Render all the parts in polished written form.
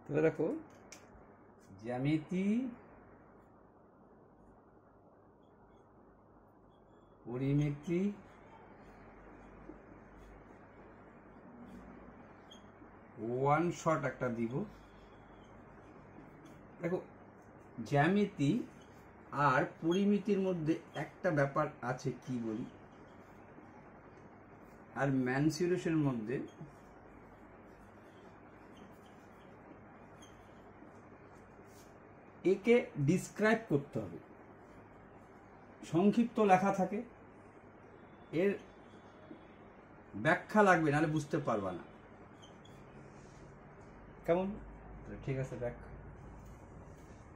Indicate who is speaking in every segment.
Speaker 1: তো দেখো জ্যামিতি পরিমিতি ওয়ান শট একটা দিব। দেখো জ্যামিতি আর পরিমিতির মধ্যে একটা ব্যাপার আছে, কি বলি, আর ম্যানসুরেশনের মধ্যে একে ডিসক্রাইব করতে হবে, সংক্ষিপ্ত লেখা থাকে, এর ব্যাখ্যা লাগবে, নাহলে বুঝতে পারবা না। কেমন? ঠিক আছে, ব্যাখ্যা।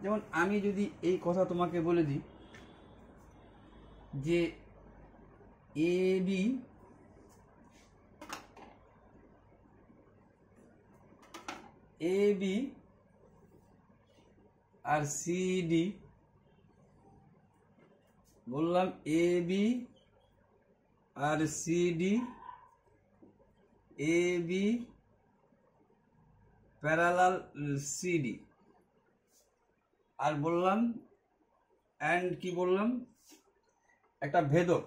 Speaker 1: যেমন আমি যদি এই কথা তোমাকে বলে দিই যে এ বি আর সিডি, বললাম A B R CD, A B parallel CD, আর বললাম অ্যান্ড কি বললাম, একটা ভেদক,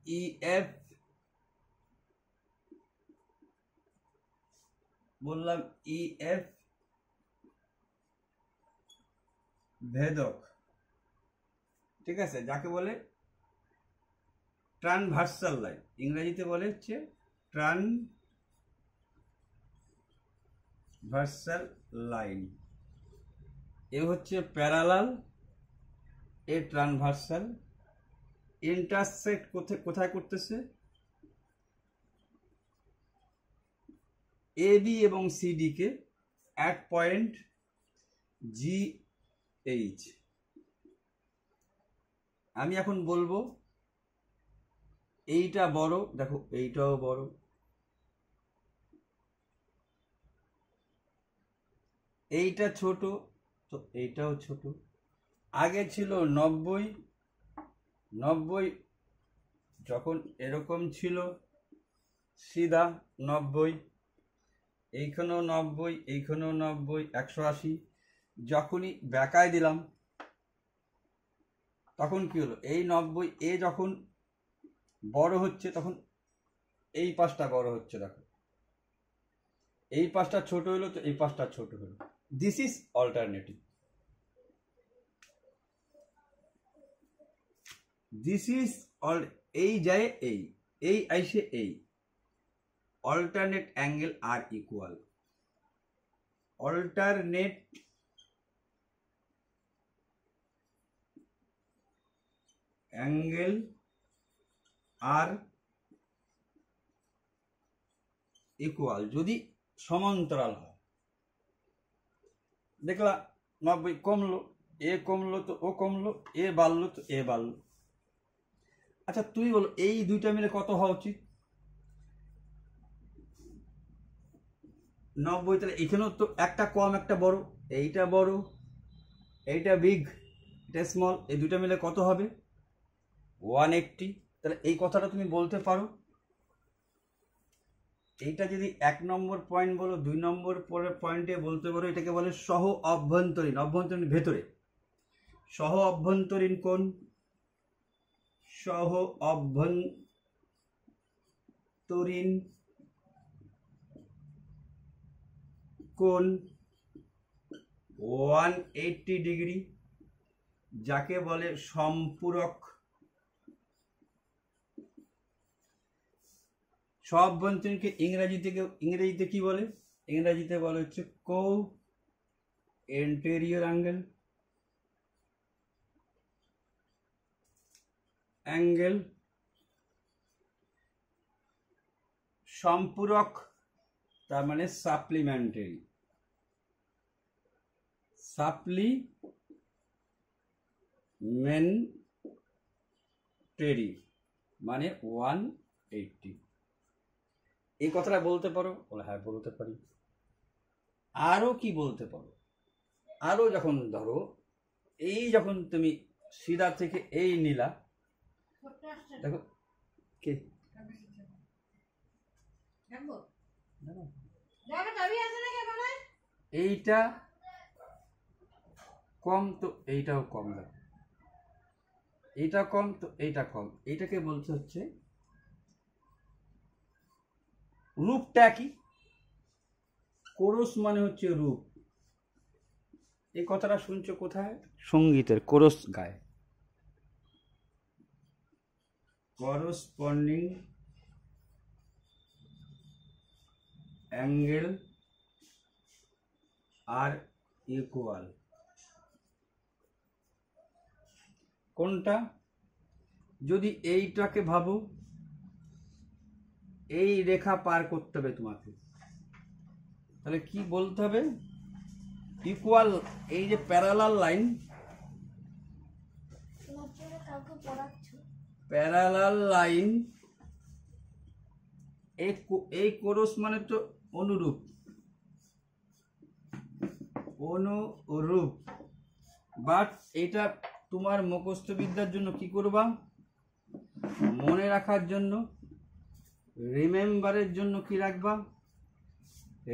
Speaker 1: ইএফ, বললাম ইএফ ভেদক, ঠিক আছে, যাকে বলে ট্রানভার্সাল লাইন, ইংরেজিতে বলে হচ্ছে ট্রানভার্সাল লাইন। এ হচ্ছে প্যারালাল, এ ট্রানভার্সাল। ইন্টারসেক্ট কোথায় করতেছে? এ বি এবং CD K at point G H. আমি এখন বলবো এইটা বড়, দেখো এইটাও বড়, এইটা ছোট, তো এইটাও ছোট। আগে ছিল 90 যখন এরকম ছিল সিধা 90, এইখানেও 90, এইখানেও 90, 180। যখনই বেঁকায় দিলাম তখন কি হলো, এই 90 এ যখন বড় হচ্ছে তখন এই পাশটা বড় হচ্ছে, দেখো এই পাশটা ছোট হলো তো এই পাশটা ছোট হলো। This is alternative, this is এই যায় এই আইসে এই অল্টারনেট অ্যাঙ্গেল আর ইকুয়াল, অল্টারনেট অ্যাঙ্গেল আর ইকুয়াল যদি সমান্তরাল হয়। দেখলা 90 কমলো, এ কমলো তো ও কমলো, এ বাড়লো তো এ বাড়লো। আচ্ছা তুই বলো এই দুইটা মিলে কত হওয়া উচিত? 90। তাহলে এখানেও তো একটা কম একটা বড়, এইটা বড় এইটা বিগ এটা স্মল, এই দুইটা মিলে কত হবে? 180। তাহলে এই কথাটা তুমি বলতে পারো। এইটা যদি 1 নম্বর পয়েন্ট বলো, 2 নম্বর পয়েন্টে বলতে পারো এটাকে বলে সহ অভ্যন্তরীণ, অভ্যন্তরীণ ভেতরে, সহ অভ্যন্তরীণ কোণ, সহ অভ্যন্তরীণ কোণ 180 ডিগ্রি, যাকে বলে সম্পূরক। সহ-অভ্যন্তরীণকে ইংরেজিতে কি বলে? ইংরেজিতে বলে হচ্ছে কো এন্টেরিয়র অ্যাঙ্গেল। সম্পূরক তার মানে সাপ্লিমেন্টারি, মানে 180। এই কথাটা বলতে পারো? বলে হ্যাঁ বলতে পারি। আরো কি বলতে পারো? আরো যখন ধরো এই যখন তুমি সিধা থেকে এই নিলা, দেখো কে এইটা কম তো এইটাও কম, দেখো এইটা কম তো এইটা কম, এইটাকে বলতে হচ্ছে রূপটা কি, কোরস মানে হচ্ছে রূপ। এই কথাটা শুনছো কোথায়? সঙ্গীতের কোরস গায়, করসপন্ডিং অ্যাঙ্গেল আর ইকুয়াল। কোনটা? যদি এইটাকে ভাবো, এই রেখা পার করতে হবে তোমাকে, তাহলে কি বলতে হবে? ইকুয়াল, এই যে প্যারালাল লাইন, প্যারালাল লাইন, এই কোরস মানে তো অনুরূপ, অনুরূপ। বাট এটা তোমার মুখস্থ বিদ্যার জন্য কি করবা? মনে রাখার জন্য, রিমেম্বারের জন্য কি রাখবা?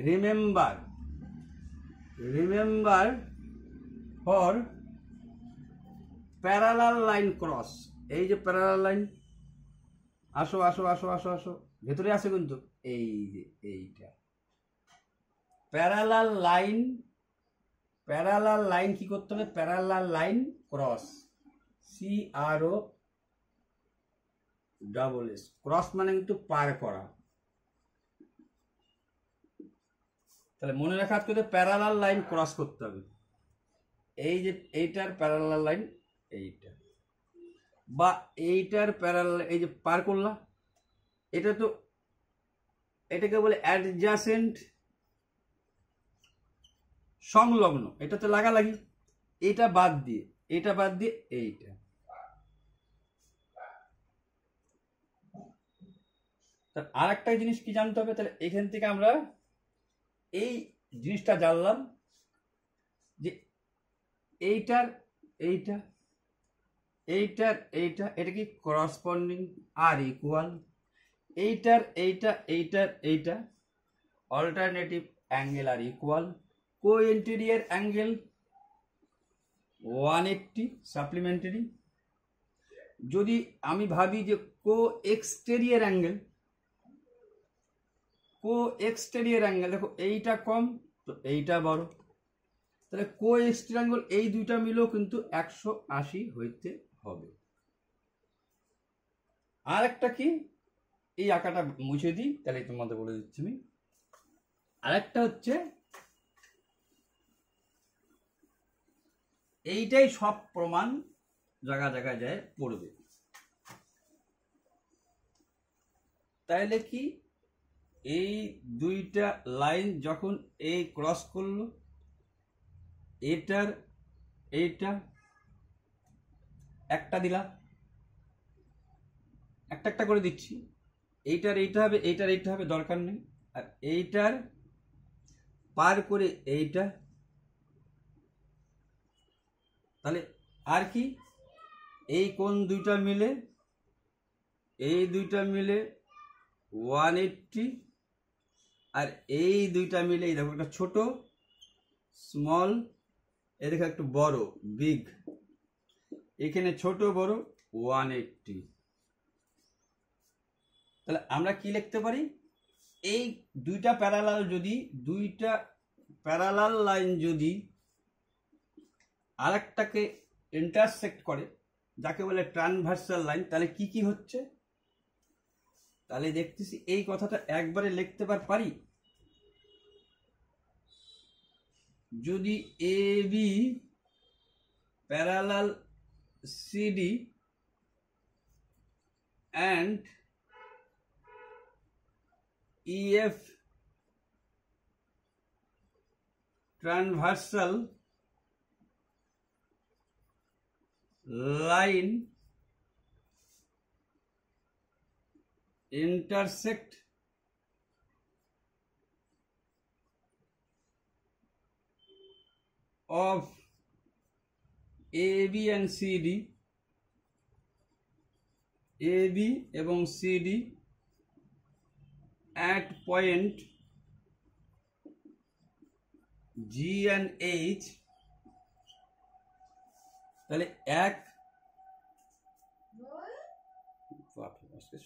Speaker 1: Remember, remember for parallel line cross. এই যে প্যারালাল লাইন, আসো আসো আসো আসো আসো, ভেতরে আসে কিন্তু, এই যে এইটা প্যারালাল লাইন, প্যারালাল লাইন কি করতে হবে? Parallel line cross, CRO double S, cross মানে কিন্তু পার করা। তাহলে মনে রাখতে হবে প্যারালাল লাইন ক্রস করতে হবে, এই যে এইটার প্যারালাল লাইন এইটা, বা এইটার প্যারালাল, এই যে পার করলা, এটা তো, এটাকে বলে অ্যাডজাসেন্ট, সংলগ্ন, এটা তো লাগালাগি, এটা বাদ দিয়ে, এটা বাদ দিয়ে এইটা। আর একটা জিনিস কি জানতে হবে? তাহলে এখান থেকে আমরা এই জিনিসটা জানলাম যে এইটার এইটা, এইটার এইটা, এটা কি করসপন্ডিং আর ইকুয়াল, এইটার এইটা, এইটার এইটা অল্টারনেটিভ অ্যাঙ্গেল আর ইকুয়াল, কো ইন্টেরিয়র অ্যাঙ্গেল 180 সাপ্লিমেন্টারি। যদি আমি ভাবি যে কো এক্সটেরিয়র অ্যাঙ্গেল, কো এক্সটেরিয়র অ্যাঙ্গেল, দেখো এইটা কম তো এইটা বড়, তাহলে কো এক্সটেরিয়র অ্যাঙ্গেল এই দুইটা মিলেও কিন্তু 180 হইতে হবে। আর একটা কি, এই আঁকাটা মুছে দিই, তাহলে তোমাদের বলে দিচ্ছি আমি। আরেকটা হচ্ছে এইটাই সব প্রমাণ জায়গা জায়গায় যায় পড়বে। তাইলে কি, এই দুইটা লাইন যখন এই ক্রস করলো, এটার এইটা একটা দিলা, একটা একটা করে দিচ্ছি, এইটার এইটা হবে, এইটার এইটা হবে, দরকার নেই, আর এইটার পার করে এইটা, তাহলে আর কি, এই কোণ দুইটা মিলে, এই দুইটা মিলে 180, আর এই দুইটা মিলে এই দেখো একটা ছোট স্মল, এই দেখো একটু বড় বিগ, এখানে ছোট বড় 180। তাহলে আমরা কি লিখতে পারি? এই দুইটা প্যারালাল, যদি দুইটা প্যারালাল লাইন যদি আরেকটাকে ইন্টারসেক্ট করে, যাকে বলে ট্রানভার্সাল লাইন, তাহলে কি কি হচ্ছে? তাহলে দেখতেছি এই কথাটা একবারে লিখতে পারি, যদি AB parallel CD and EF transversal line intersect of AB and CD, AB এবং CD at point G and H, তাহলে এক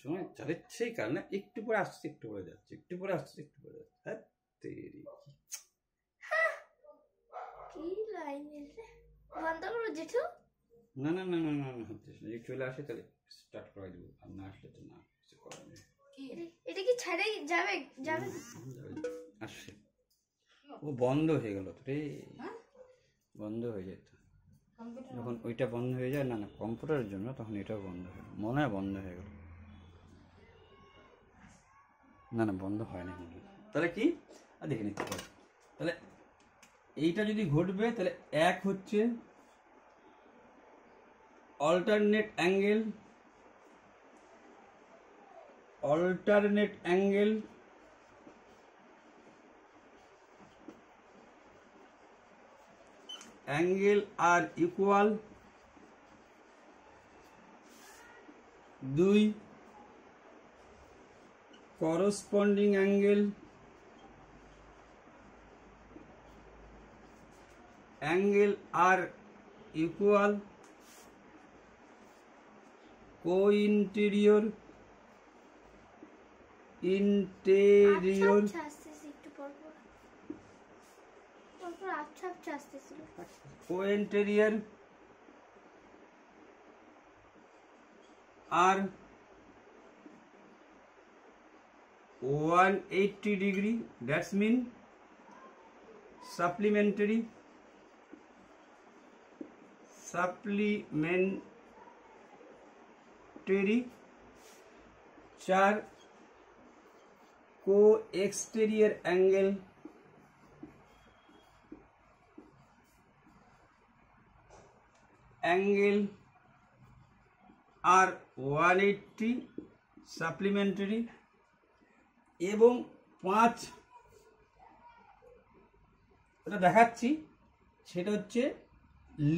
Speaker 1: সময় চালাচ্ছেই কারণ একটু পরে আসছে, একটু পরে যাচ্ছে, একটু পরে আসছে, একটু পরে যাচ্ছে। হ্যাঁ তেরি
Speaker 2: কি লাইন এলে বন্ধ করো জেঠু।
Speaker 1: না না না না না না হচ্ছে যদি চলে আসে তাহলে স্টার্ট করে দেবো, আর না আসলে তো না কিছু করার নেই।
Speaker 2: এটা কি ছেড়ে যাবে যাবে
Speaker 1: আসছে ও বন্ধ হয়ে গেল রে, বন্ধ হয়ে যেত যখন ওইটা বন্ধ হয়ে যায়। না না কম্পিউটারের জন্য তখন এটাও বন্ধ হয়ে গেল, মনে হয় বন্ধ হয়ে গেল। না না বন্ধ হয় না। তাহলে কি দেখে নিতে পারো। তাহলে এইটা যদি ঘটবে তাহলে এক হচ্ছে alternate angle, alternate angle angle আর ইকুয়াল, দুই করসপন্ডিং অ্যাঙ্গেল, অ্যাঙ্গেল আর ইকুয়াল co-interior, interior,
Speaker 2: আচ্ছা আসতেছে একটু পর পর আচ্ছা আচ্ছা আসতেছিল।
Speaker 1: co-interior R 180 degree, that's mean supplementary চার co-exterior angle আর 180 সাপ্লিমেন্টারি, এবং পাঁচ এটা দেখাচ্ছি সেটা হচ্ছে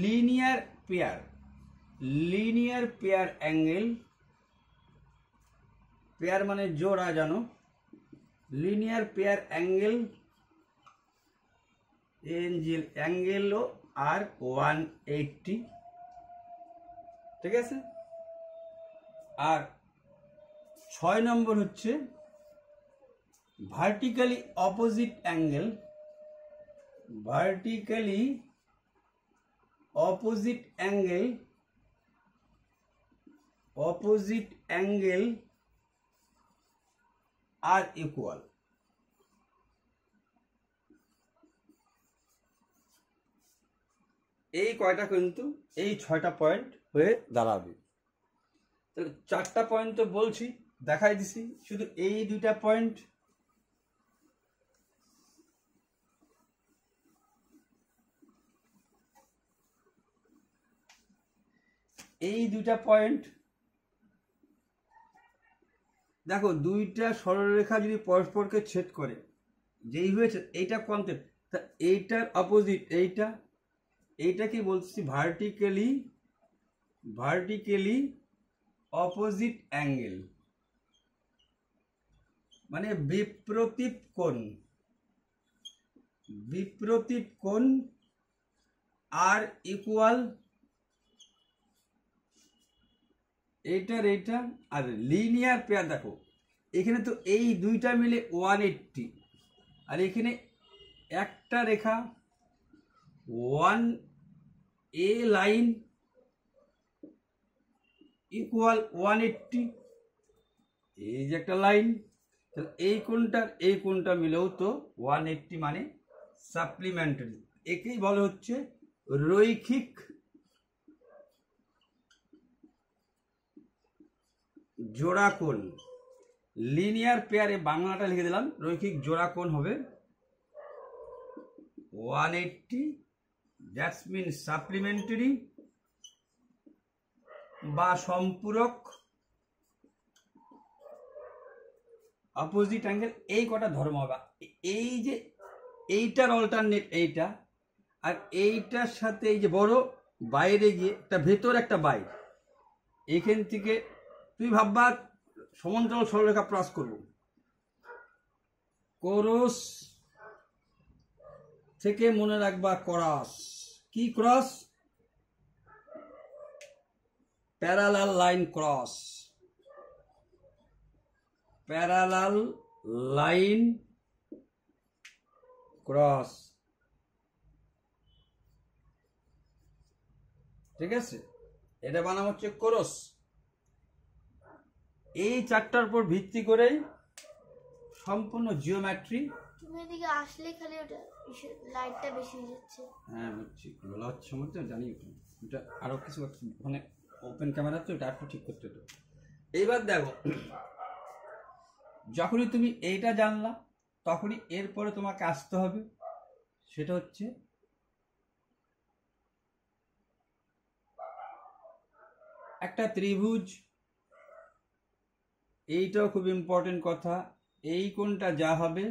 Speaker 1: linear pair, linear pair angle, pair মানে জোড়া জানো, লিনিয়ার পেয়ার অ্যাঙ্গেল এনজিএল অ্যাঙ্গেলও আর 180, ঠিক আছে। আর 6 নম্বর হচ্ছে vertically opposite angle, vertically opposite angle, opposite angle আর ইকুয়াল। এই কয়টা কিন্তু এই 6টা পয়েন্ট হয়ে দাঁড়াবে। তাহলে 4টা পয়েন্ট তো বলছি, দেখাই দিছি, শুধু এই 2টা পয়েন্ট। এই 2টা পয়েন্ট দেখো, 2টা সরলরেখা যদি পরস্পরকে ছেদ করে, যেই হয়েছে এইটা কনসেপ্ট, তা এইটার অপোজিট এইটা, এইটা কি বলছি ভার্টিক্যালি, ভার্টিক্যালি অপোজিট অ্যাঙ্গেল মানে বিপ্রতীপ কোণ, বিপ্রতীপ কোণ আর ইকুয়াল এইটার এইটা। আর লিনিয়ার পেয়ার দেখো এখানে তো এই 2টা মিলে 180, আর এখানে একটা রেখা 1A লাইন ইকুয়াল 180, এই যে একটা লাইন, তাহলে এই কোণটার এই কোণটা মিলেও তো 180 মানে সাপ্লিমেন্টারি। একেই বলে হচ্ছে রৈখিক জোড়া কোণ। লিনিয়ার পেয়ারে বাংলাটা লিখে দিলাম, রৈখিক জোড়া কোণ হবে 180, দ্যাটস মিন সাপ্লিমেন্টারি বা সম্পূরক অপোজিট অ্যাঙ্গেল। এই কটা ধর্ম হবে, এই যে এইটার অল্টারনেট এইটা, আর এইটার সাথে এই যে বড় বাইরে গিয়ে একটা ভেতর একটা বাইরে, এইখান থেকে তুই ভাববা সমান্তরাল সরলরেখা প্লাস করব, কোরস থেকে মনে রাখবা ক্রস। কি cross? Parallel line cross, parallel line cross. ঠিক আছে, এটা বানাম হচ্ছে কোরস। এই চারটার উপর ভিত্তি করেই সম্পূর্ণ জিওমেট্রি।
Speaker 2: তুমি এদিকে আসলে খালি ওটা লাইটটা বেশি হয়ে যাচ্ছে।
Speaker 1: হ্যাঁ বুঝছি, বলা হচ্ছে মধ্যে জানি এটা আরো কিছু মানে ওপেন ক্যামেরা তো এটা একটু ঠিক করতে হতো। এইবার দেখো, যখনই তুমি এইটা জানলা তখনই এরপরে তোমাকে আসতে হবে সেটা হচ্ছে একটা ত্রিভুজ। এইটাও খুব ইম্পর্টেন্ট কথা, এই কোণটা যা হবে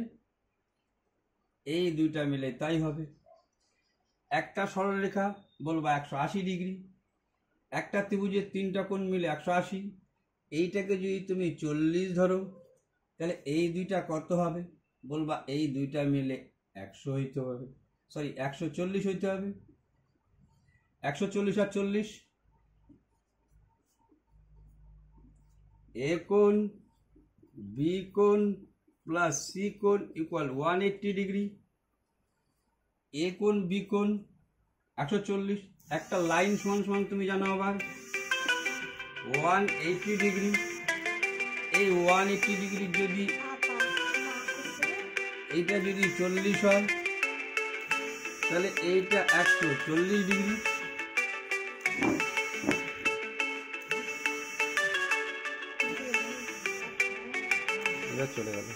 Speaker 1: এই দুইটা মিলে তাই হবে। একটা সরলরেখা বলবা 180 ডিগ্রি, একটা ত্রিভুজের তিনটা কোণ মিলে 180। এইটাকে যদি তুমি 40 ধরো তাহলে এই দুইটা কত হবে? বলবা এই দুইটা মিলে 100 হইতে হবে, সরি 140 হইতে হবে। 140 আর 40, এ কোণ বি কোণ প্লাস সি কোণ ইকুয়াল 180 ডিগ্রি। এ কোণ বি কোণ 140, একটা লাইন সমান সমান তুমি জানো আবার 180 ডিগ্রি। এই 180 ডিগ্রি যদি এইটা যদি 40 হয় তাহলে এইটা 140 ডিগ্রি। চলে গেল।